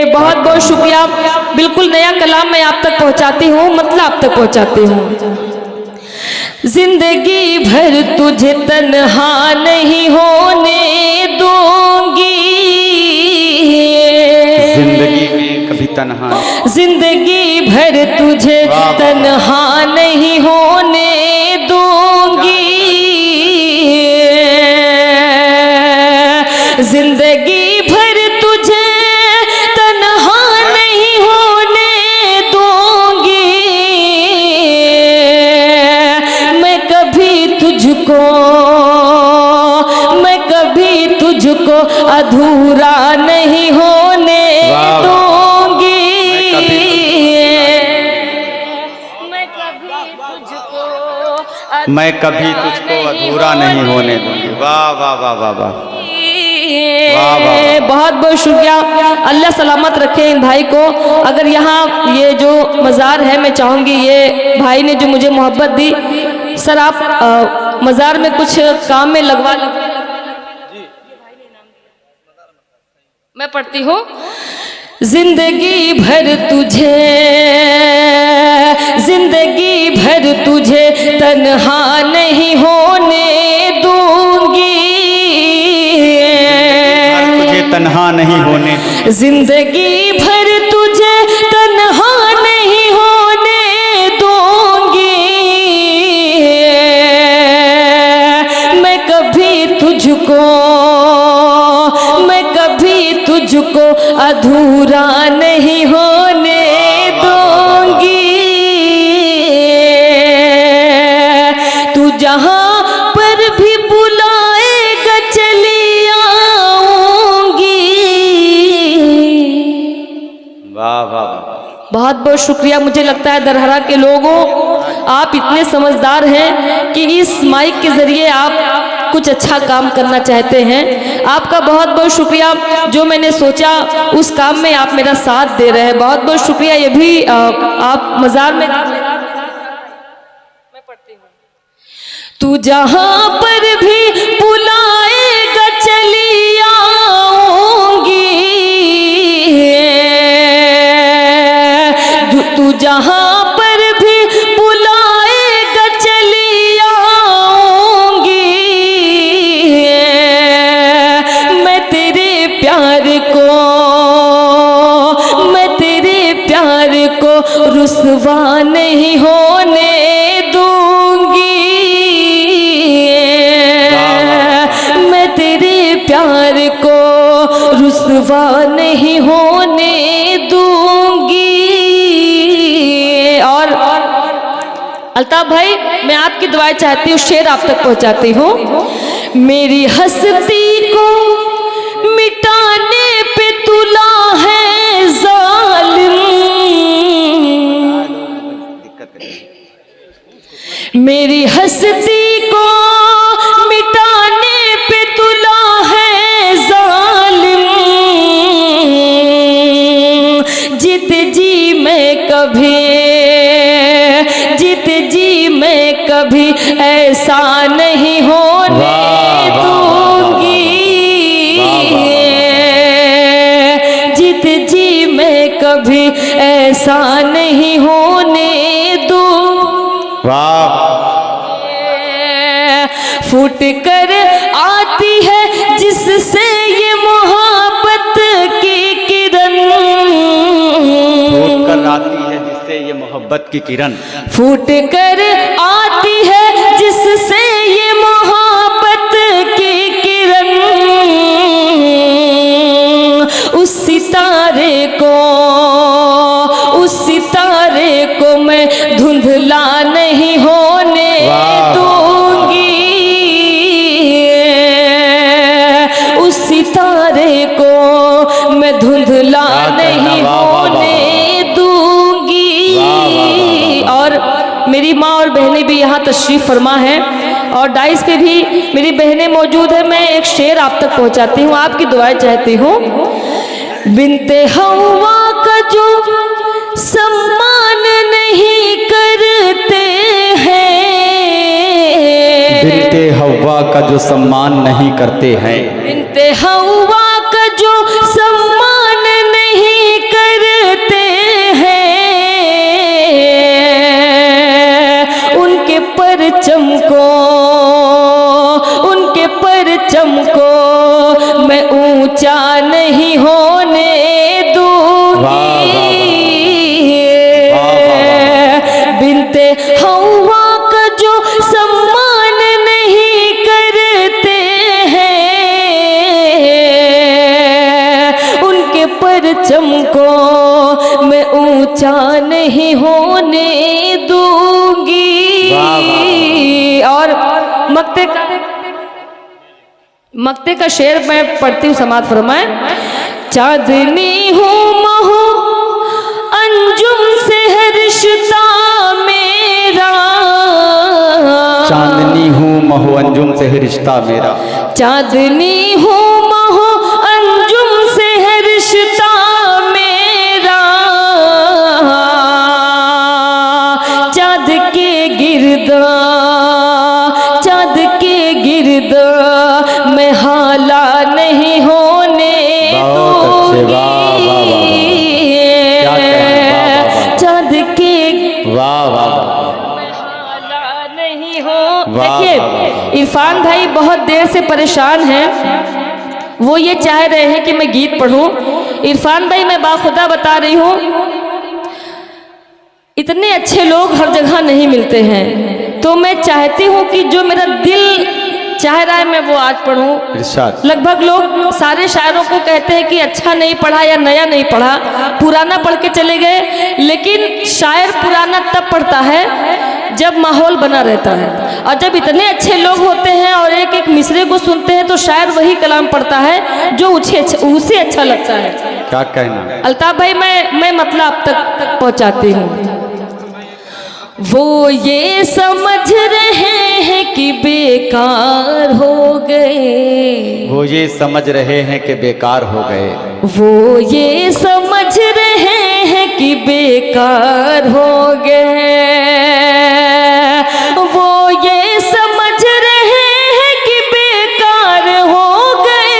बहुत बहुत शुक्रिया। बिल्कुल नया कलाम मैं आप तक पहुंचाती हूँ, मतलब आप तक पहुंचाती हूँ। जिंदगी भर तुझे तन्हा नहीं होने दूंगी, जिंदगी में कभी तन्हा, जिंदगी भर तुझे तन्हा नहीं होने दूंगी, जिंदगी भर तुझे तन्हा नहीं होने दूंगी, मैं कभी तुझको अधूरा नहीं होने दूंगी, मैं कभी तुझको अधूरा नहीं होने दूंगी। वाह वाह वाह वाह वाह, बहुत बहुत शुक्रिया। अल्लाह सलामत रखे इन भाई को। अगर यहाँ ये जो मज़ार है, मैं चाहूँगी ये भाई ने जो मुझे मोहब्बत दी, सर आप मज़ार में कुछ काम में लगवा लीजिए। मैं पढ़ती हूँ। जिंदगी भर तुझे तन्हा नहीं होने दूंगी, तुझे तन्हा नहीं होने, जिंदगी भर तुझे तन्हा नहीं होने दूंगी, मैं कभी तुझको अधूरा नहीं होने दूंगी, तू जहां पर भी बुलाएगा चली आऊंगी। वाह वाह वाह, बहुत बहुत शुक्रिया। मुझे लगता है दरहरा के लोगों, आप इतने समझदार हैं कि इस माइक के जरिए आप कुछ अच्छा काम करना चाहते हैं। आपका बहुत बहुत शुक्रिया। जो मैंने सोचा उस काम में आप मेरा साथ दे रहे हैं, बहुत बहुत शुक्रिया। ये भी आप मज़ार में, मैं पढ़ती हूँ। तू जहां पर भी बुलाएगा चली आऊंगी, तू जहां पर भी बुलाएगा चली आऊंगी, मैं तेरे प्यार को रुसवा नहीं होने दूंगी, मैं तेरे प्यार को रुसवा नहीं होने दूंगी। और अल्ताफ भाई, मैं आपकी दुआएं चाहती हूँ, शेर आप तक पहुँचाती हूँ। मेरी हस्ती को मिटाने पे तुला है जालिम, मेरी हस्ती को मिटाने पे तुला है जालिम, जित जी मैं कभी ऐसा नहीं होने दूंगी, जित जी मैं कभी ऐसा नहीं होने दूंगी। वाह, फूट कर आती है जिससे ये मोहब्बत की किरण, फूट कर आती है जिससे ये मोहब्बत की किरण, फूट कर आती है जिससे ये मोहब्बत की किरण, उस सितारे को मैं धुंधला नहीं होने दूंगी, उस सितारे को मैं धुंधला नहीं होने दूंगी। और मेरी माँ और बहनें भी यहाँ तशरीफ़ फरमा है और डाइस पे भी मेरी बहनें मौजूद है। मैं एक शेर आप तक पहुँचाती हूँ, आपकी दुआएं चाहती हूँ। बिनते हवा का जो सम्मान नहीं करते हैं, बिनते हवा का जो सम्मान नहीं करते हैं, बिनते हवा का जो सम्मान नहीं परचम को मैं ऊंचा नहीं होने दूंगी। और मक्ते का शेर मैं पढ़ती हूँ, समाज फरमाए। चांदनी हूँ महू अंजुम से है रिश्ता मेरा, चांदनी हूँ महू अंजुम से है रिश्ता मेरा, चांदनी हूँ महू अंजुम से है रिश्ता मेरा, चाँद के गिरदा मैं हाला नहीं होने दूंगी। चाँद के मैं हाला नहीं हो। देखिए इरफान भाई बहुत देर से परेशान हैं, वो ये चाह रहे हैं कि मैं गीत पढ़ूं। इरफान भाई मैं बाखुदा बता रही हूँ, इतने अच्छे लोग हर जगह नहीं मिलते हैं, तो मैं चाहती हूँ कि जो मेरा दिल चाह रहा है मैं वो आज पढ़ूं। लगभग लोग सारे शायरों को कहते हैं कि अच्छा नहीं पढ़ा या नया नहीं पढ़ा, पुराना पढ़ के चले गए। लेकिन शायर पुराना तब पढ़ता है जब माहौल बना रहता है, और जब इतने अच्छे लोग होते हैं और एक एक मिसरे को सुनते हैं तो शायर वही कलाम पढ़ता है जो उसे अच्छा लगता है। क्या कहना अल्ताफ भाई, मैं मतलब आप तक पहुंचाती हूँ। वो ये समझ रहे हैं कि बेकार हो गए, वो ये समझ रहे हैं कि बेकार हो गए, वो ये समझ रहे हैं कि बेकार हो गए, वो ये समझ रहे हैं कि बेकार हो गए,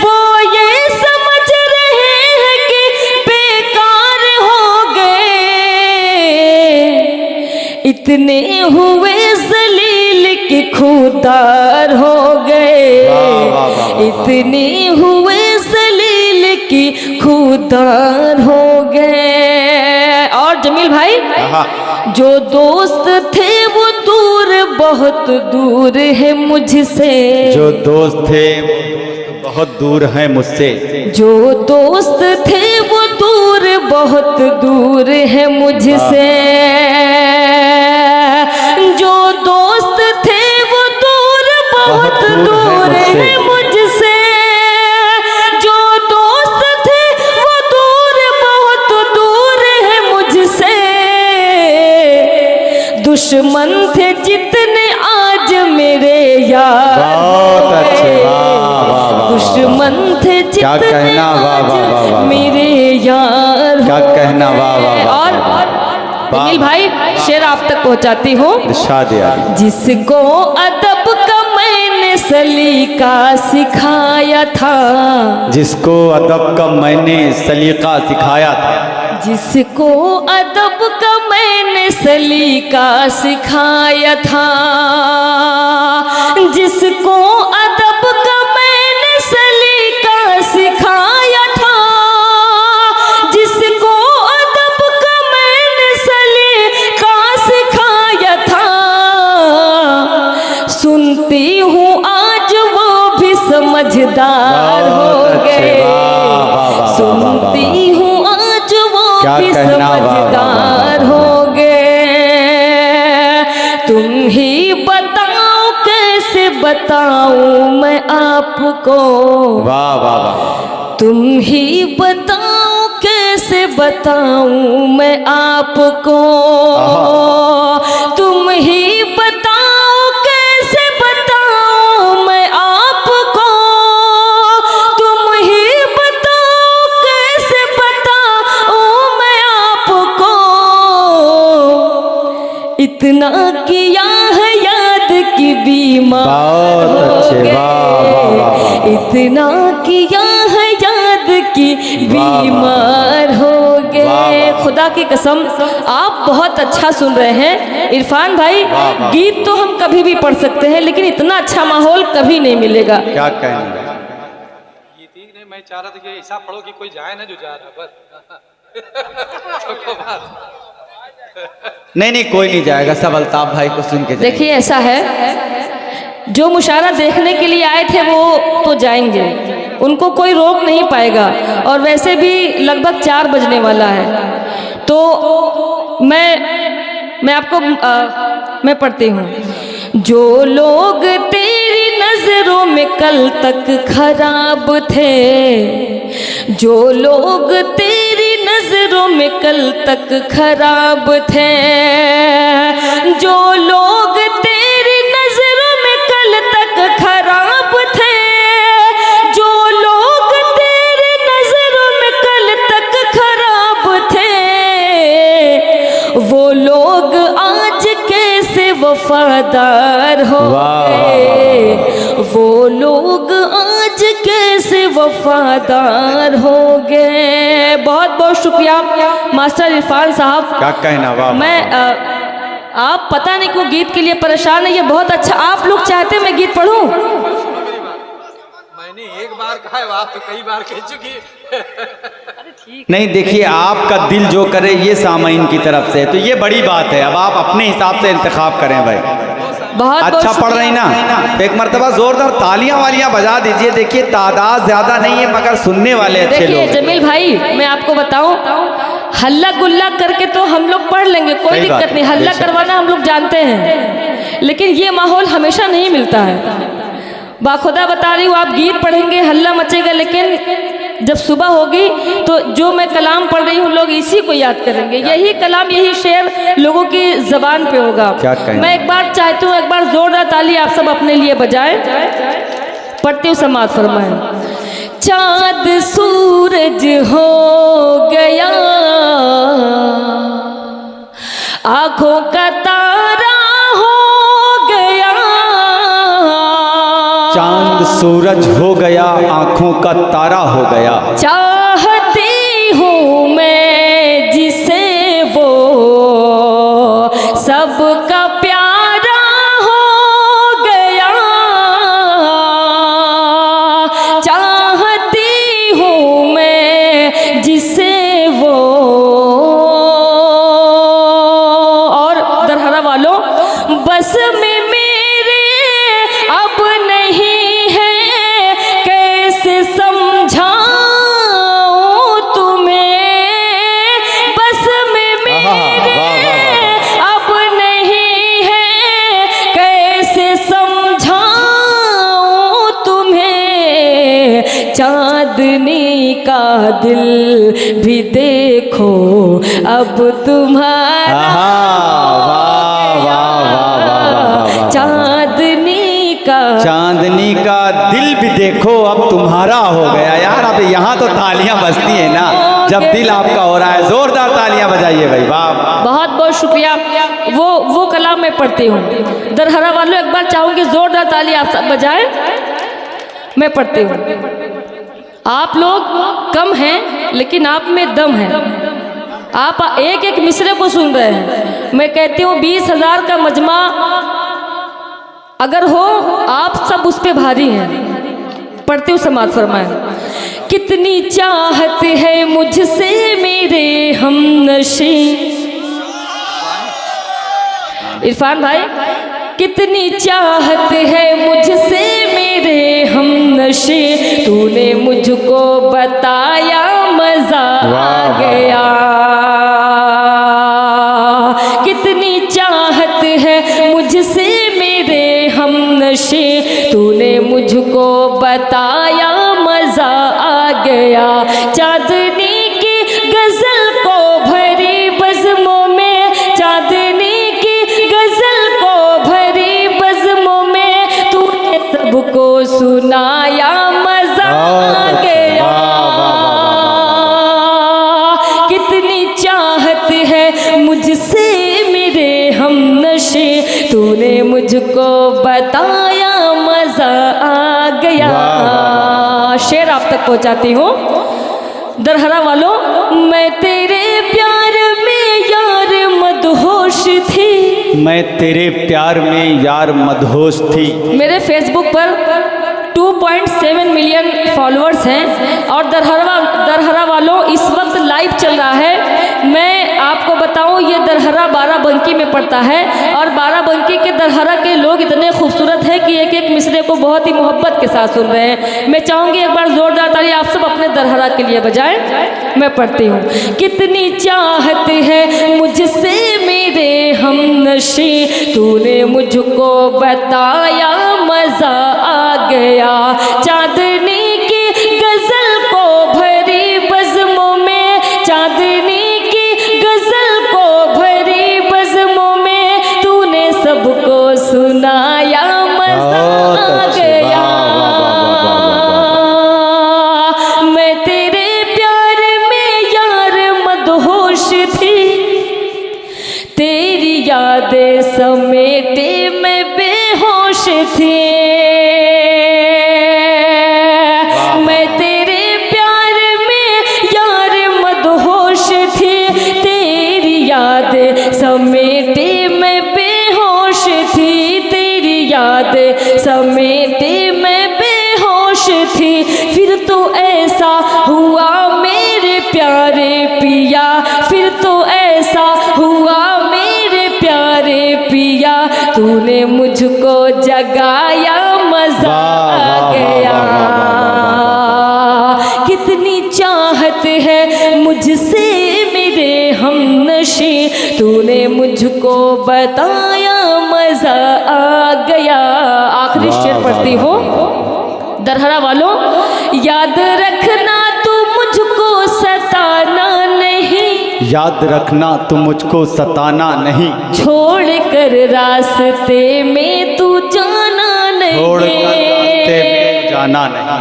वो ये समझ रहे हैं कि बेकार हो गए, इतने हुए जलील कि खुदार हो गए, इतने हुए जलील कि खुदार हो गए। और जमील भाई, जो दोस्त थे वो दूर बहुत दूर है मुझसे, जो दोस्त थे बहुत दूर हैं मुझसे, जो दोस्त थे वो दूर बहुत दूर है मुझसे, जो दोस्त थे वो दूर बहुत दूर है मुझसे, जो दोस्त थे वो दूर बहुत दूर है मुझसे, दुश्मन थे जितने आज मेरे यार, दुश्मन थे जितने आज मेरे यार। क्या कहना, वाह। और जमील भाई शेर आप तक पहुंचाती हूँ। जिसको अदब का मैंने सलीका सिखाया था, जिसको अदब का मैंने सलीका सिखाया था, जिसको अदब का मैंने सलीका सिखाया था, जिसको अदब का मैंने सलीका सिखाया था, जिसको अदब का मैंने सलीका सिखाया था, सुनती हूँ आज वो भी समझदार हो गए, सुनती हूँ आज वो भी समझदार हो गए। तुम ही बताओ कैसे बताऊं मैं आपको, वाह वाह वाह, तुम ही बताओ कैसे बताऊं मैं आपको, तुम ही बताओ कैसे बताऊं मैं आपको, तुम ही बताओ कैसे बताऊं मैं आपको, इतना किया है याद की बीमार हो गए, इतना किया है याद की बीमार हो गए। खुदा की कसम आप बहुत अच्छा सुन रहे हैं इरफान भाई। गीत तो हम कभी भी पढ़ सकते हैं, लेकिन इतना अच्छा माहौल कभी नहीं मिलेगा। क्या कहना, मैं चाह रहा था कि ऐसा पढ़ो कि कोई जाए ना जो जा रहा, बस नहीं कोई नहीं जाएगा, सब अल्ताफ भाई को सुन के। देखिए ऐसा है, जो मुशायरा देखने के लिए आए थे वो तो जाएंगे, उनको कोई रोक नहीं पाएगा। और वैसे भी लगभग 4 बजने वाला है, तो मैं आपको मैं पढ़ती हूँ। जो लोग तेरी नजरों में कल तक खराब थे, जो लोग तेरी नजरों में कल तक खराब थे, जो लोग तेरी नजरों में कल तक खराब थे, जो लोग तेरी नजरों में कल तक खराब थे, वो लोग आज कैसे वफादार हो गए, वो लोग आज कैसे वफादार हो गए। बहुत बहुत शुक्रिया मास्टर इरफान साहब। क्या कहना, वाह। मैं आप पता नहीं क्यों गीत के लिए परेशान है, ये बहुत अच्छा। आप लोग चाहते हैं मैं गीत पढ़ूं? मैंने एक बार कहा है, आप तो कई बार कह चुकी। नहीं, देखिए आपका दिल जो करे ये सामाइन की तरफ से, तो ये बड़ी बात है। अब आप अपने हिसाब से इंतखाब करें भाई। बहुत अच्छा पढ़ रही ना, तो एक मरतबा जोरदार तालियां वालियां बजा दीजिए। देखिए तादाद ज्यादा नहीं है मगर सुनने वाले अच्छे लोग। देखिए जमील भाई, मैं आपको बताऊं, हल्ला गुल्ला करके तो हम लोग पढ़ लेंगे, कोई दिक्कत नहीं, हल्ला करवाना हम लोग जानते हैं, लेकिन ये माहौल हमेशा नहीं मिलता है। बाखुदा बता रही हूँ, आप गीत पढ़ेंगे, हल्ला मचेगा, लेकिन जब सुबह होगी तो जो मैं कलाम पढ़ रही हूँ लोग इसी को याद करेंगे। यही कलाम, यही शेर लोगों की जबान पे होगा। मैं एक बार चाहती हूँ, एक बार जोरदार ताली आप सब अपने लिए बजाएं। पढ़ती हूँ, समाज फरमाएं। चाँद सूरज हो गया, आंखों का तारा हो गया, चांद सूरज हो गया, आंखों का तारा हो गया, चाहती हूँ मैं जिसे वो सबका प्यारा हो गया, चाहती हूँ मैं जिसे वो। और दरहरा वालों, बस में मेरे अब नहीं है, कैसे समझाऊं तुम्हें, बस में मेरे अब नहीं है, कैसे समझाऊं तुम्हें। चांदनी का दिल भी देखो अब तुम्हारा, चांदनी का दिल भी देखो अब तुम्हारा हो गया। यार अब यहाँ तो तालियां बजती है ना जब दिल आपका हो रहा है। जोरदार तालियां बजाइए भाई, वाह। बहुत बहुत शुक्रिया। वो कलाम मैं पढ़ती हूँ। दरहरा वालों, एक बार चाहूंगी जोरदार ताली आप सब बजाएं। मैं पढ़ती हूँ। आप लोग कम हैं लेकिन आप में दम है। आप एक एक मिसरे को सुन रहे हैं। मैं कहती हूँ 20,000 का मजमा अगर हो, आप सब उस पे भारी हैं। पढ़ती हूँ, समाज फरमाएं। कितनी चाहत है मुझसे मेरे हमनशी, इरफान भाई, कितनी चाहत है मुझसे मेरे हमनशी, तूने मुझको बताया मजा आ गया। कितनी चाहत है मुझसे मेरे हमनशी, तूने मुझको बताया मजा आ गया। चांदनी की गजल को भरी बज़्मों में, चांदनी की गजल को भरी बज़्मों में, तूने सबको सुनाया मजा आ गया। कितनी चाहत है मुझसे मेरे हमनशी, तूने मुझको बताया मजा आ गया। शेर आप तक पहुंचाती हूँ। दरहरा वालों, मैं तेरे प्यार में यार मदहोश थी, मैं तेरे प्यार में यार मदहोश थी। मेरे फेसबुक पर 2.7 मिलियन फॉलोअर्स हैं। और दरहरा वालों, इस वक्त लाइव चल रहा है। मैं आपको बताऊं, ये दरहरा बाराबंकी में पड़ता है और बाराबंकी के दरहरा के लोग इतने खूबसूरत हैं कि एक एक मिसरे को बहुत ही मोहब्बत के साथ सुन रहे हैं। मैं चाहूँगी एक बार जोरदार ताली आप सब अपने दरहरा के लिए बजाएं। मैं पढ़ती हूँ। कितनी चाहत है मुझसे मेरे हमनशी, तूने मुझको बताया मज़ा आ गया। चांदनी की गज़ल को भरी बज़्मों में, चांदनी की गज़ल को भरी बज़्मों में, तूने सबको सुनाया मज़ा आ गया। मैं तेरे प्यार में यार मदहोश थी, तेरी यादें समेटे मैं बेहोश थी। मैं तेरे प्यार में यार मदहोश थी, तेरी यादें समेटे मैं बेहोश थी, तेरी यादें समेटे मैं बेहोश थी। फिर तो ऐसा हुआ मेरे प्यारे पिया, फिर तो ऐसा हुआ मेरे प्यारे पिया, तूने मुझको जगाया मज़ा आ गया। कितनी चाहत है मुझसे मेरे हमनशी, तूने मुझको बताया मज़ा आ गया। आखिरी शेर पढ़ती हूँ। दरहरा वालों, याद रखना तू मुझको सताना नहीं, याद रखना तू मुझको सताना नहीं, छोड़ कर रास्ते में तू जाना नहीं, छोड़ कर रास्ते में जाना नहीं।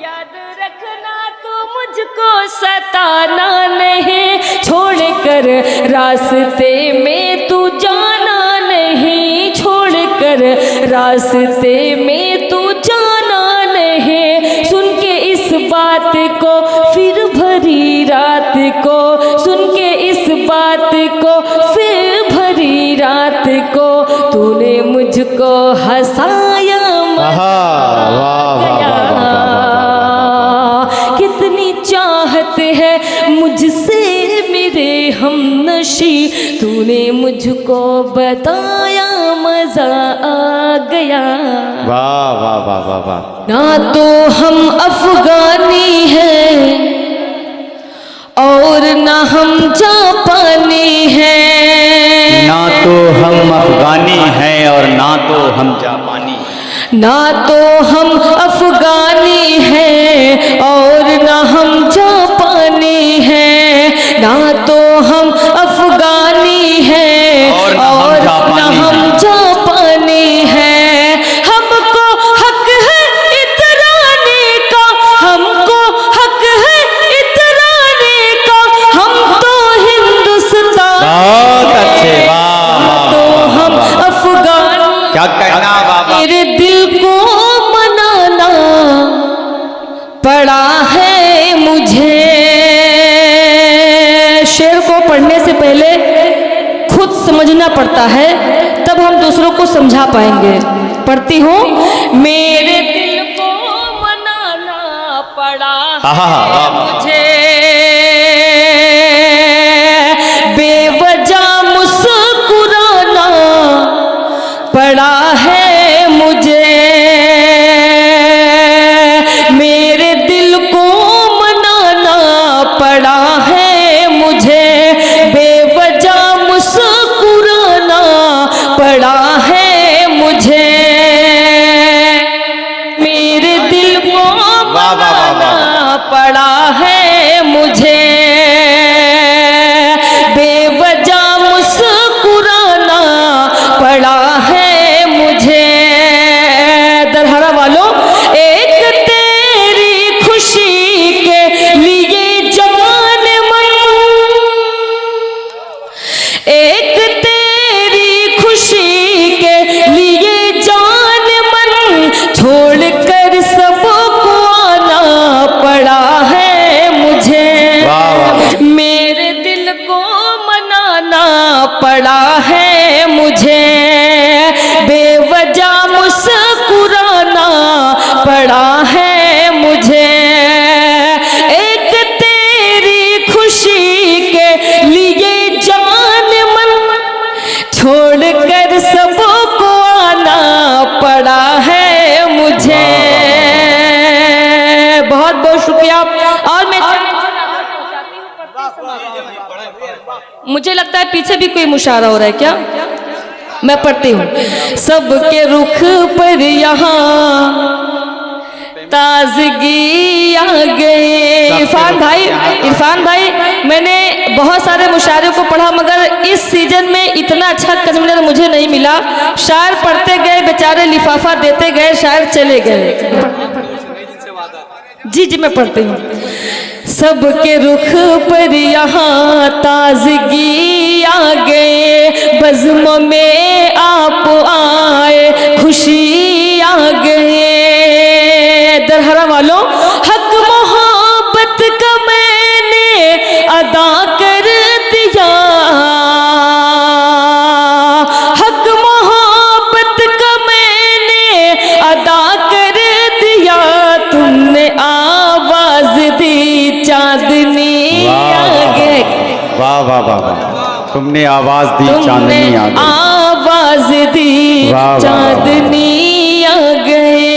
याद रखना तू मुझको सताना नहीं, छोड़ कर रास्ते में तू जाना नहीं, छोड़ कर रास्ते में तू जाना नहीं। सुन के इस बात को फिर भरी रात को, सुन के इस बात को फिर भरी रात को, तूने मुझको हंसाया मज़ा आ गया। कितनी चाहत है मुझसे मेरे हमनशी, तूने मुझको बताया मज़ा आ गया। वाह वाह वाह वाह वाह। ना तो हम अफगानी हैं और ना हम जापानी हैं, ना तो हम अफगानी हैं और ना तो हम जापानी, ना तो हम अफगानी हैं और ना हम जापानी हैं, ना तो हम अफगानी हैं और ना हम जापानी हैं। हमको हक है इतराने का, हमको हक है इतराने का, हम तो हिंदुस्तान, बहुत अच्छे। वाह तो हम अफगान। क्या कहना बाबा। मेरे दिल को मनाना पड़ा है मुझे। शेर को पढ़ने से पहले खुद समझना पड़ता है, तब हम दूसरों को समझा पाएंगे। पढ़ती हूँ। मेरे दिल को मनाना पड़ा है मुझे, बेवजह मुस्कुराना पड़ा है मुझे। मेरे दिल को मनाना पड़ा है मुझे, बेवजह मुस्कुराना पड़ा है मुझे। मेरे दिल को मनाना पड़ा है मुझे लगता है पीछे भी कोई मुशायरा हो रहा है क्या? मैं पढ़ती हूँ। सबके रुख पर यहाँ ताजगी आ गए। इरफान भाई मैंने बहुत सारे मुशायरों को पढ़ा मगर इस सीजन में इतना अच्छा कन्वीनर मुझे नहीं मिला। शायर पढ़ते गए बेचारे, लिफाफा देते गए, शायर चले गए। जी मैं पढ़ती हूँ। सबके रुख पर यहाँ ताजगी आ गए, बज़्म में आप आए, खुशी आ गए। दरहरा वालों, हक मोहब्बत का मैंने अदा कर दिया, हक मोहब्बत का मैंने अदा कर दिया। तुमने आवाज दी चांदनी आ गए। वाह वाह वाह वाह, तुमने आवाज दी चांदनी आ गई, आवाज दी चांदनी आ गए।